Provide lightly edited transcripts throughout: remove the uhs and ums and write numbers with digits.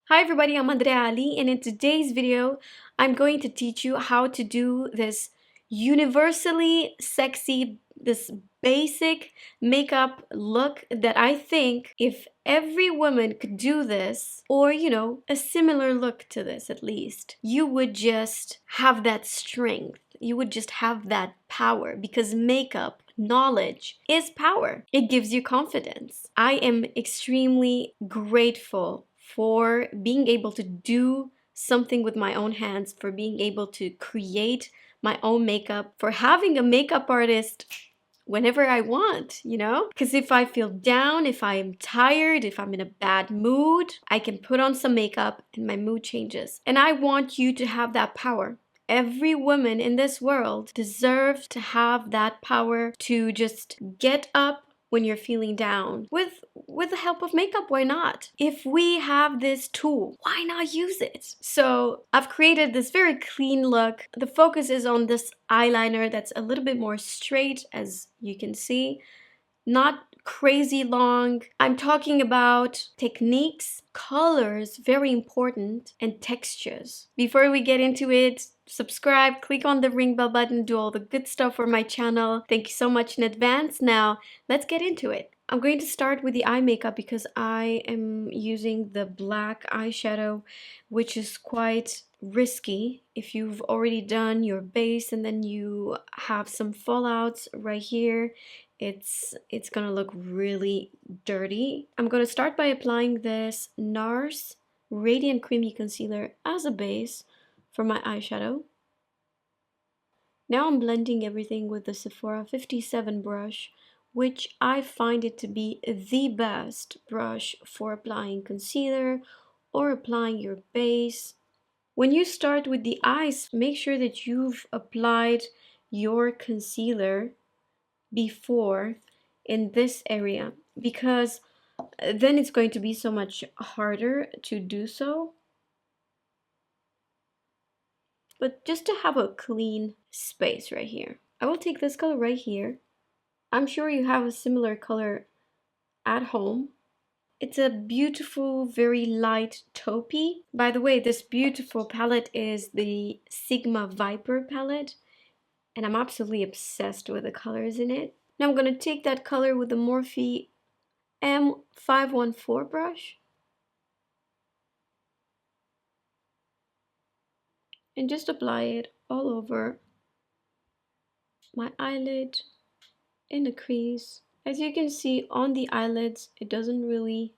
Hi everybody, I'm Andrea, and in today's video, I'm going to teach you how to do this universally sexy, this basic makeup look that I think if every woman could do this, or a similar look to this at least, you would just have that strength. You would just have that power because makeup knowledge is power. It gives you confidence. I am extremely grateful for being able to do something with my own hands, for being able to create my own makeup, for having a makeup artist whenever I want, Because if I feel down, if I'm tired, if I'm in a bad mood, I can put on some makeup and my mood changes. And I want you to have that power. Every woman in this world deserves to have that power to just get up when you're feeling down with the help of makeup. Why not? If we have this tool, why not use it? So I've created this very clean look. The focus is on this eyeliner that's a little bit more straight, as you can see, not crazy long. I'm talking about techniques, colors, very important, and textures. Before we get into it, subscribe, click on the ring bell button, do all the good stuff for my channel. Thank you so much in advance. Now, let's get into it. I'm going to start with the eye makeup because I am using the black eyeshadow, which is quite risky if you've already done your base and then you have some fallouts right here. It's gonna look really dirty. I'm gonna start by applying this NARS Radiant Creamy Concealer as a base for my eyeshadow. Now I'm blending everything with the Sephora 57 brush, which I find it to be the best brush for applying concealer or applying your base. When you start with the eyes, make sure that you've applied your concealer before in this area, because then it's going to be so much harder to do so. But just to have a clean space right here, I will take this color right here. I'm sure you have a similar color at home. It's a beautiful, very light taupey. By the way, this beautiful palette is the Sigma Viper palette, and I'm absolutely obsessed with the colors in it. Now I'm going to take that color with the Morphe M514 brush and just apply it all over my eyelid in the crease. As you can see on the eyelids, it doesn't really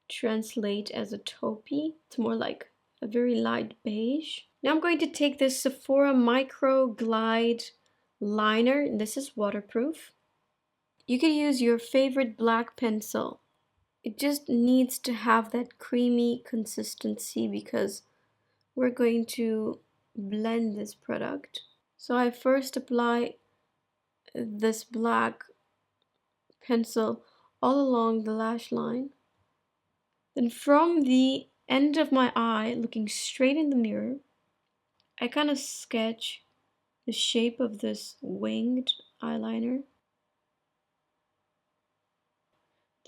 translate as a taupey. It's more like a very light beige. Now I'm going to take this Sephora Micro Glide liner, and this is waterproof. You could use your favorite black pencil. It just needs to have that creamy consistency because we're going to blend this product. So I first apply this black pencil all along the lash line. Then from the end of my eye, looking straight in the mirror, I kind of sketch the shape of this winged eyeliner.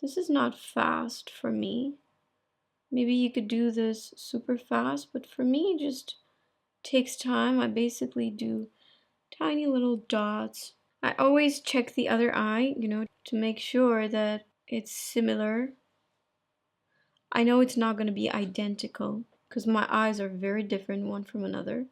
This is not fast for me. Maybe you could do this super fast, but for me it just takes time. I basically do tiny little dots. I always check the other eye, to make sure that it's similar. I know it's not going to be identical because my eyes are very different one from another.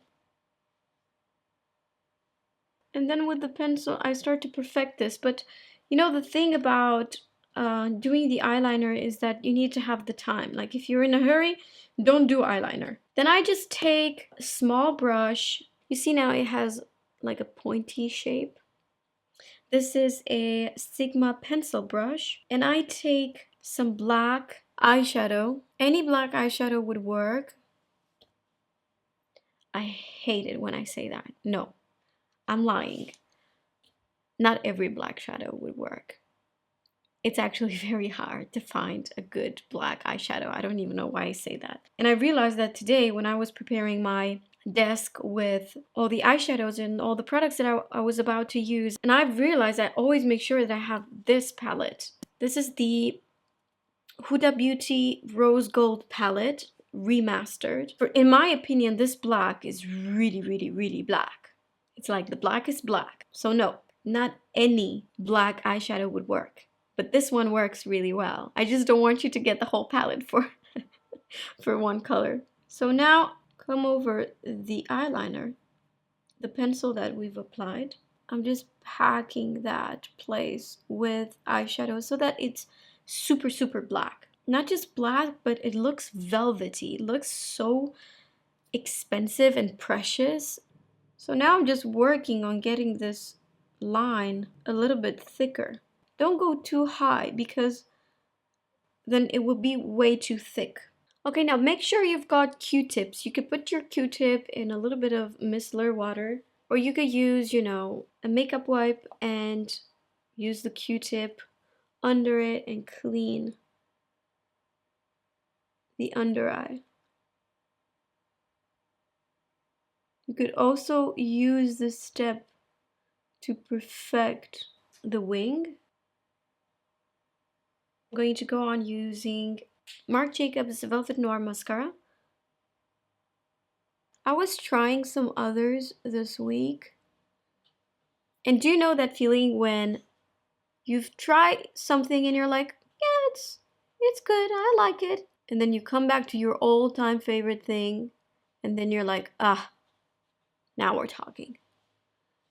And then with the pencil, I start to perfect this. But the thing about doing the eyeliner is that you need to have the time. Like if you're in a hurry, don't do eyeliner. Then I just take a small brush. You see now it has like a pointy shape. This is a Sigma pencil brush, and I take some black eyeshadow. Any black eyeshadow would work. I hate it when I say that. No, I'm lying. Not every black shadow would work. It's actually very hard to find a good black eyeshadow. I don't even know why I say that. And I realized that today when I was preparing my desk with all the eyeshadows and all the products that I was about to use, and I've realized I always make sure that I have this palette. This is the Huda Beauty Rose Gold palette remastered. In my opinion, this black is really, really, really black. It's like the blackest black. So no, not any black eyeshadow would work. But this one works really well. I just don't want you to get the whole palette for, for one color. So now come over the eyeliner, the pencil that we've applied. I'm just packing that place with eyeshadow so that it's super, super black. Not just black, but it looks velvety. It looks so expensive and precious. So now I'm just working on getting this line a little bit thicker. Don't go too high because then it will be way too thick. Okay, now make sure you've got Q-tips. You could put your Q-tip in a little bit of micellar water, or you could use, you know, a makeup wipe and use the Q-tip under it and clean the under eye. You could also use this step to perfect the wing. I'm going to go on using Marc Jacobs Velvet Noir Mascara. I was trying some others this week. And do you know that feeling when you've tried something and you're like, yeah, it's good, I like it. And then you come back to your all-time favorite thing, and then you're like, ah, now we're talking.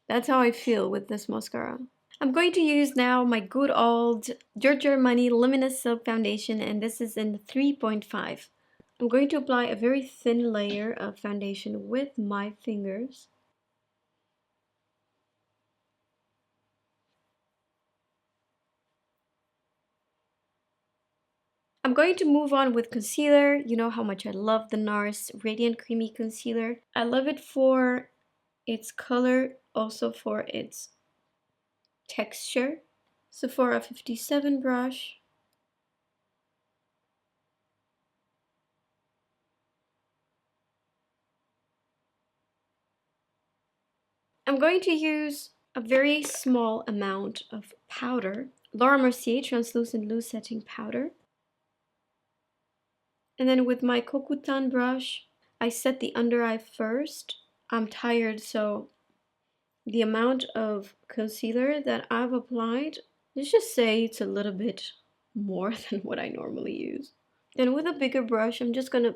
That's how I feel with this mascara. I'm going to use now my good old Giorgio Armani Luminous Silk Foundation, and this is in 3.5. I'm going to apply a very thin layer of foundation with my fingers. I'm going to move on with concealer. You know how much I love the NARS Radiant Creamy Concealer. I love it for its color, also for its texture. Sephora 57 brush. I'm going to use a very small amount of powder. Laura Mercier Translucent Loose Setting Powder. And then with my Kokutan brush, I set the under eye first. I'm tired, so the amount of concealer that I've applied, let's just say it's a little bit more than what I normally use. Then with a bigger brush, I'm just gonna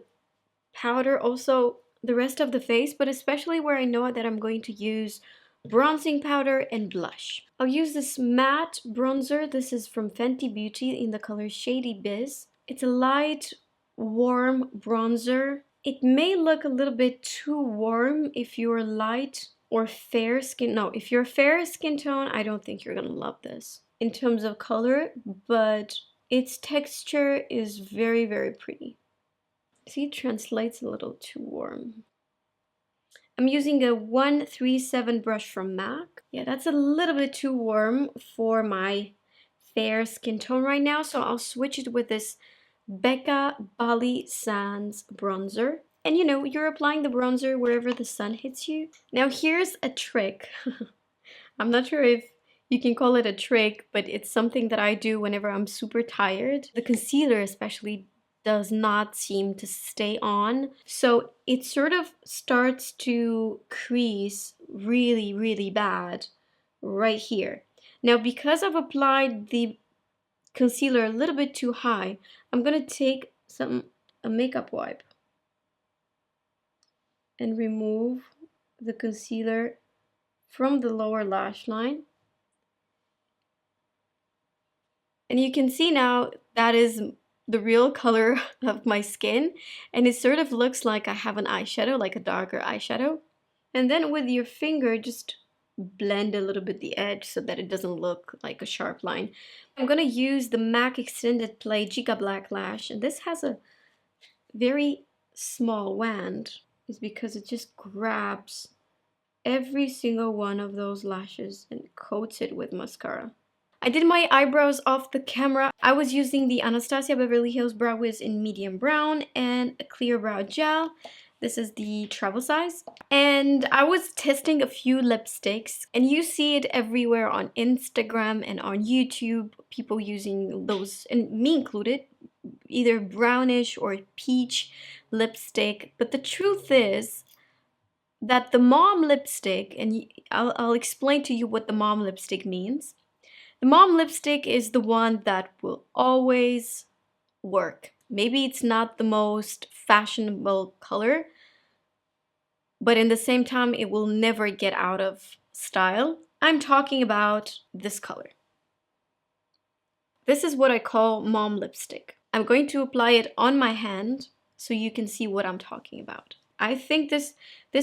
powder also the rest of the face, but especially where I know that I'm going to use bronzing powder and blush. I'll use this matte bronzer. This is from Fenty Beauty in the color Shady Biz. It's a light, warm bronzer. It may look a little bit too warm if you're light or fair skin. No, if you're fair skin tone, I don't think you're gonna love this in terms of color, but its texture is very, very pretty. See, it translates a little too warm. I'm using a 137 brush from MAC. Yeah, that's a little bit too warm for my fair skin tone right now, so I'll switch it with this Becca Bali Sands bronzer. And you know, you're applying the bronzer wherever the sun hits you. Now here's a trick. I'm not sure if you can call it a trick, but it's something that I do whenever I'm super tired. The concealer especially does not seem to stay on. So it sort of starts to crease really, really bad right here. Now, because I've applied the concealer a little bit too high, I'm gonna take a makeup wipe and remove the concealer from the lower lash line. And you can see now that is the real color of my skin, and it sort of looks like I have an eyeshadow, like a darker eyeshadow. And then with your finger, just blend a little bit the edge so that it doesn't look like a sharp line. I'm gonna use the MAC Extended Play Giga Black Lash, and this has a very small wand, is because it just grabs every single one of those lashes and coats it with mascara. I did my eyebrows off the camera. I was using the Anastasia Beverly Hills Brow Wiz in medium brown and a clear brow gel. This is the travel size. And I was testing a few lipsticks, and you see it everywhere on Instagram and on YouTube, people using those, and me included, either brownish or peach lipstick. But the truth is that the mom lipstick, and I'll explain to you what the mom lipstick means. The mom lipstick is the one that will always work. Maybe it's not the most fashionable color, but in the same time, it will never get out of style. I'm talking about this color. This is what I call mom lipstick. I'm going to apply it on my hand so you can see what I'm talking about. I think this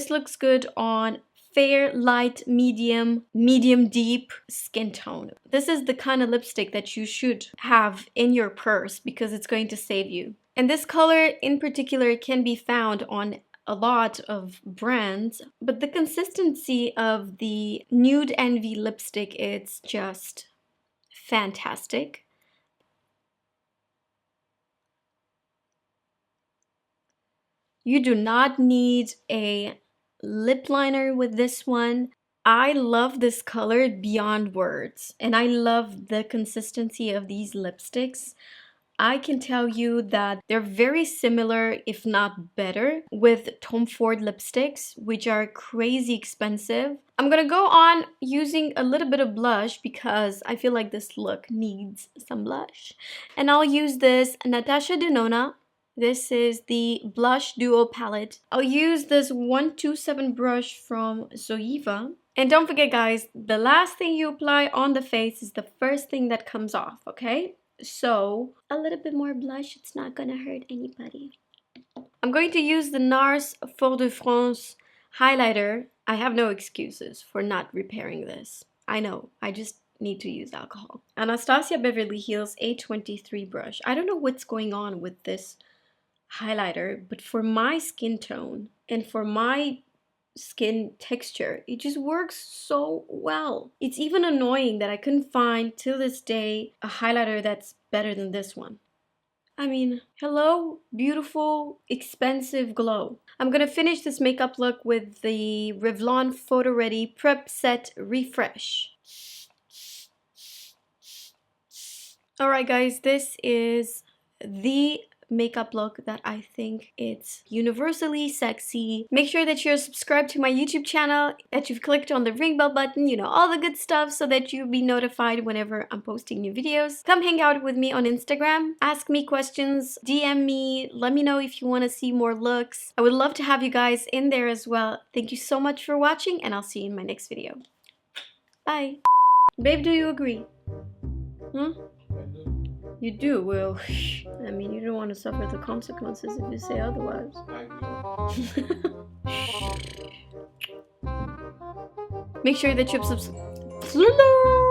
looks good on fair, light, medium, medium deep skin tone. This is the kind of lipstick that you should have in your purse because it's going to save you. And this color in particular can be found on a lot of brands, but the consistency of the Nude Envy lipstick, it's just fantastic. You do not need a lip liner with this one. I love this color beyond words, and I love the consistency of these lipsticks. I can tell you that they're very similar, if not better, with Tom Ford lipsticks, which are crazy expensive. I'm gonna go on using a little bit of blush because I feel like this look needs some blush. And I'll use this Natasha Denona. This is the Blush Duo palette. I'll use this 127 brush from Zoeva. And don't forget, guys, the last thing you apply on the face is the first thing that comes off, okay? So, a little bit more blush, it's not gonna hurt anybody. I'm going to use the NARS Fort de France highlighter. I have no excuses for not repairing this. I know, I just need to use alcohol. Anastasia Beverly Hills A23 brush. I don't know what's going on with this highlighter, but for my skin tone and for my skin texture, it just works so well. It's even annoying that I couldn't find till this day a highlighter that's better than this one. I mean, hello, beautiful, expensive glow. I'm gonna finish this makeup look with the Revlon Photo Ready Prep Set Refresh. Alright guys, this is the makeup look that I think it's universally sexy. Make sure that you're subscribed to my YouTube channel, that you've clicked on the ring bell button, you know, all the good stuff so that you'll be notified whenever I'm posting new videos. Come hang out with me on Instagram, ask me questions, DM me, let me know if you want to see more looks. I would love to have you guys in there as well. Thank you so much for watching and I'll see you in my next video. Bye. Babe, do you agree? Hmm? You do? Well, I mean, you don't want to suffer the consequences if you say otherwise. Make sure that you subscribe.